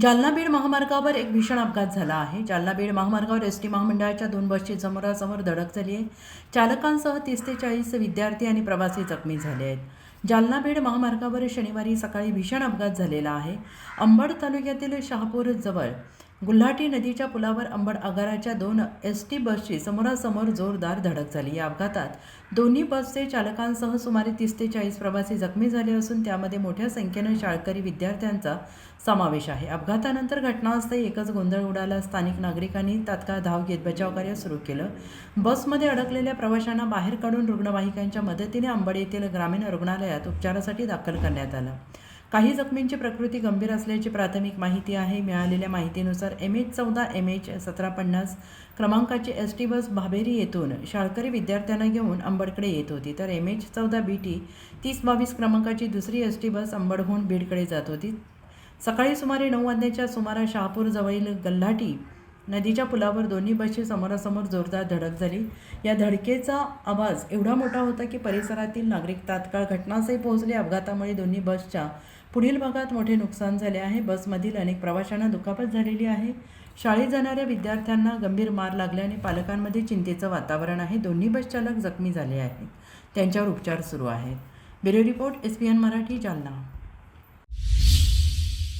जालना बीड महामार्गावर एक भीषण अपघात झाला आहे। जालना बीड महामार्गावर एसटी महामंडळाच्या 2 बसची समोरासमोर धडक झाली आहे। चालकांसह 30 ते 40 विद्यार्थी आणि प्रवासी जखमी झाले आहेत। जालना बीड महामार्गावर शनिवारी सकाळी भीषण अपघात झालेला आहे। अंबड तालुक्यातील शहापूर जवळ गुल्हाटी नदीच्या पुलावर अंबड आगाराच्या 2 एसटी बसची समोरासमोर जोरदार धडक झाली। या अपघातात दोन्ही बसचे चालकांसह सुमारे 30 ते 40 प्रवासी जखमी झाले असून त्यामध्ये मोठ्या संख्येने शाळकरी विद्यार्थ्यांचा समावेश आहे। अपघातानंतर घटनास्थळी एकच गोंधळ उडाला। स्थानिक नागरिकांनी तात्काळ धाव घेत बचावकार्य सुरू केलं। बसमध्ये अडकलेल्या प्रवाशांना बाहेर काढून रुग्णवाहिकांच्या मदतीने अंबड येथील ग्रामीण रुग्णालयात उपचारासाठी दाखल करण्यात आलं। काही जखमींची प्रकृती गंभीर असल्याची प्राथमिक माहिती आहे। मिळालेल्या माहितीनुसार MH14 MH1750 क्रमांकाची एसटी बस भाबेरी येथून शाळकरी विद्यार्थ्यांना घेऊन अंबडकडे येत होती, तर MH14 BT 3022 क्रमांकाची दुसरी एसटी बस अंबडहून बीडकडे जात होती। सकाळी सुमारे 9 वाजण्याच्या सुमारास शहापूर जवळील गल्हाटी नदीच्या पुलावर दोन्ही बसची समोरासमोर जोरदार धडक झाली। या धडकेचा आवाज एवढा मोठा होता की परिसरातील नागरिक तात्काळ घटनास्थळी पोहोचले। अपघातामुळे दोन्ही बसच्या पुढील भागात मोठे नुकसान झाले आहे। बसमधील अनेक प्रवाशांना दुखापत झालेली आहे। शाळेत जाणाऱ्या विद्यार्थ्यांना गंभीर मार लागल्याने पालकांमध्ये चिंतेचं वातावरण आहे। दोन्ही बस चालक जखमी झाले आहेत, त्यांच्यावर उपचार सुरू आहेत। Bureau report SPN Marathi, Jalna.